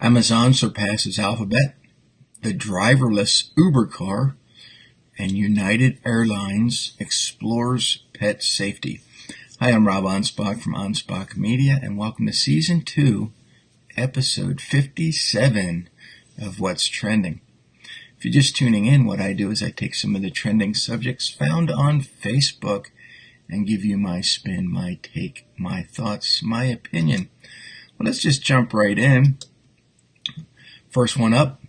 Amazon surpasses Alphabet, the driverless Uber car, and United Airlines explores pet safety. Hi, I'm Rob Anspach from Anspach Media, and welcome to Season 2, Episode 57 of What's Trending. If you're just tuning in, what I do is I take some of the trending subjects found on Facebook and give you my spin, my take, my thoughts, my opinion. Well, let's just jump right in. First one up,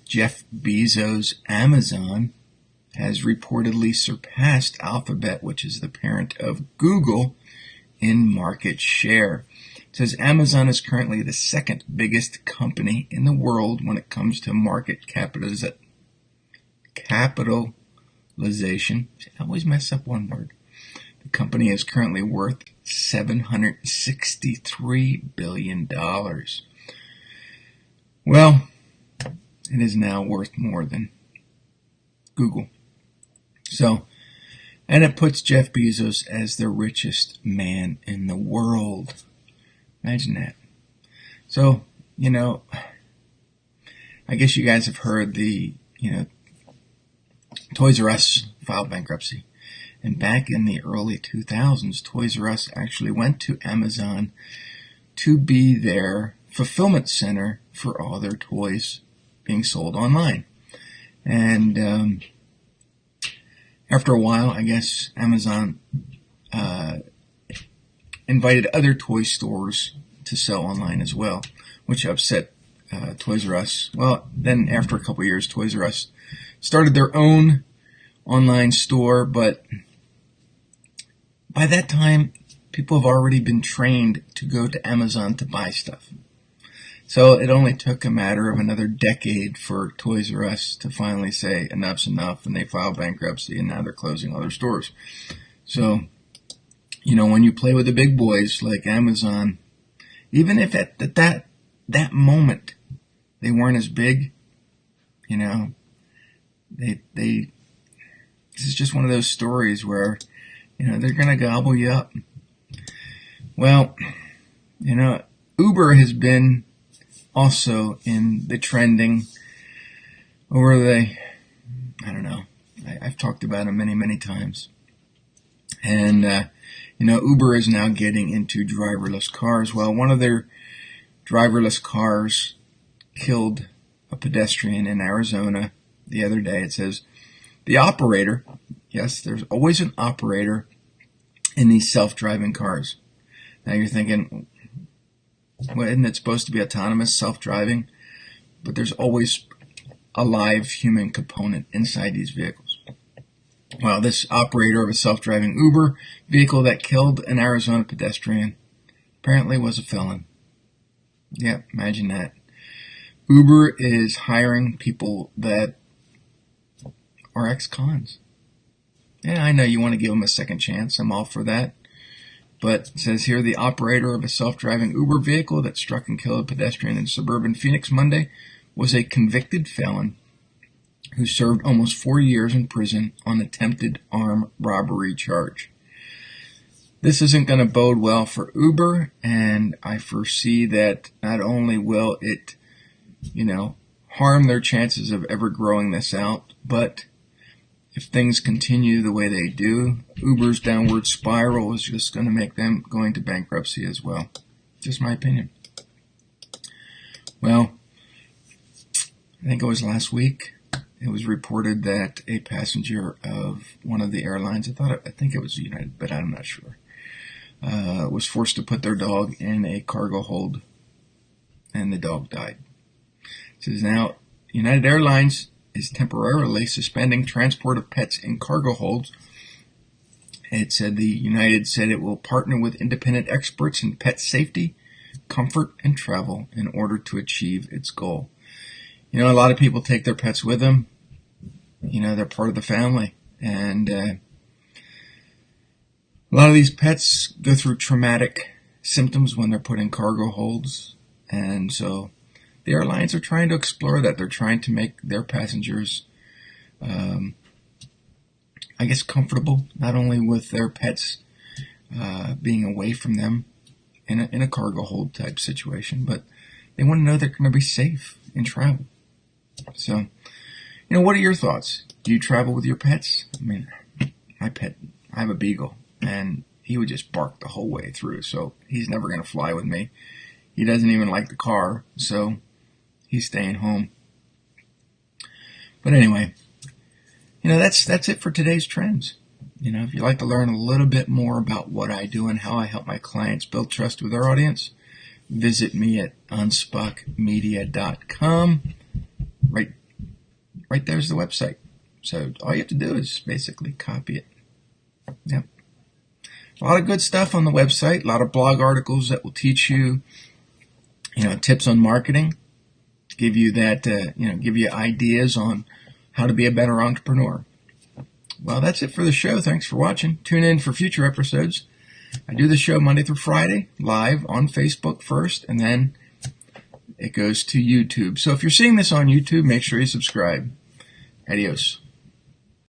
Jeff Bezos' Amazon has reportedly surpassed Alphabet, which is the parent of Google, in market share. It says Amazon is currently the second biggest company in the world when it comes to market capitalization. I always mess up one word. The company is currently worth $763 billion. Well, it is now worth more than Google. So, and it puts Jeff Bezos as the richest man in the world. Imagine that. So, I guess you guys have heard Toys R Us filed bankruptcy. And back in the early 2000s, Toys R Us actually went to Amazon to be their fulfillment center for all their toys being sold online. And after a while, I guess Amazon invited other toy stores to sell online as well, which upset Toys R Us. Well, then after a couple of years, Toys R Us started their own online store, but by that time, people have already been trained to go to Amazon to buy stuff. So it only took a matter of another decade for Toys R Us to finally say enough's enough, and they filed bankruptcy, and now they're closing all their stores. So, when you play with the big boys like Amazon, even if at that moment they weren't as big, this is just one of those stories where, they're going to gobble you up. Well, Uber has been also in the trending over I've talked about them many, many times. And, Uber is now getting into driverless cars. Well, one of their driverless cars killed a pedestrian in Arizona the other day. It says, the operator, yes, there's always an operator in these self-driving cars. Now you're thinking, well, isn't it supposed to be autonomous, self-driving? But there's always a live human component inside these vehicles. Well, this operator of a self-driving Uber vehicle that killed an Arizona pedestrian apparently was a felon. Yeah, imagine that. Uber is hiring people that are ex-cons. Yeah, I know you want to give them a second chance. I'm all for that. But it says here, the operator of a self-driving Uber vehicle that struck and killed a pedestrian in suburban Phoenix Monday was a convicted felon who served almost 4 years in prison on attempted armed robbery charge. This isn't going to bode well for Uber, and I foresee that not only will it, harm their chances of ever growing this out, but if things continue the way they do, Uber's downward spiral is just going to make them go into bankruptcy as well. Just my opinion. Well, I think it was last week, it was reported that a passenger of one of the airlines, I think it was United, but I'm not sure, was forced to put their dog in a cargo hold, and the dog died. It says now, United Airlines is temporarily suspending transport of pets in cargo holds. It said United said it will partner with independent experts in pet safety, comfort, and travel in order to achieve its goal. A lot of people take their pets with them. They're part of the family. And a lot of these pets go through traumatic symptoms when they're put in cargo holds. And so the airlines are trying to explore that. They're trying to make their passengers, comfortable, not only with their pets being away from them in a cargo hold type situation, but They want to know they're going to be safe in travel. So, what are your thoughts? Do you travel with your pets? I mean, my pet, I have a beagle, and he would just bark the whole way through, so he's never going to fly with me. He doesn't even like the car, so he's staying home. But anyway, that's it for today's trends. If you'd like to learn a little bit more about what I do and how I help my clients build trust with their audience, visit me at anspachmedia.com. Right there's the website. So all you have to do is basically copy it. Yep. A lot of good stuff on the website, a lot of blog articles that will teach you, tips on marketing, give you ideas on how to be a better entrepreneur. Well, that's it for the show. Thanks for watching. Tune in for future episodes. I do the show Monday through Friday, live on Facebook first, and then it goes to YouTube. So if you're seeing this on YouTube, make sure you subscribe. Adios.